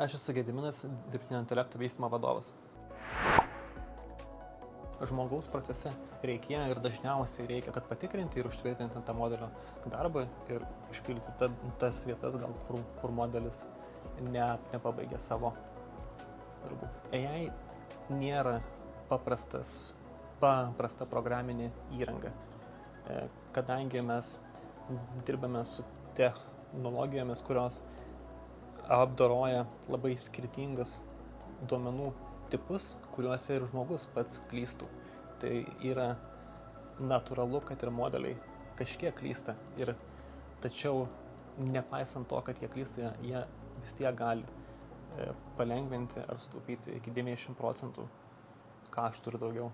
Aš esu Gediminas, dirbtinio intelekto vystymo vadovas. Žmogaus procese reikia ir dažniausiai reikia, kad patikrinti ir užtvirtinti tą modelio darbą ir užpildyti tas vietas, gal kur modelis nepabaigė savo darbų. AI nėra paprasta programinė įranga, kadangi mes dirbame su technologijomis, kurios apdoroja labai skirtingus duomenų tipus, kuriuose ir žmogus pats klystų. Tai yra natūralu, kad ir modeliai kažkiek klysta. Tačiau nepaisant to, kad jie klysta, jie vis tiek gali palengvinti ar sutaupyti iki 90% kaštų ir daugiau.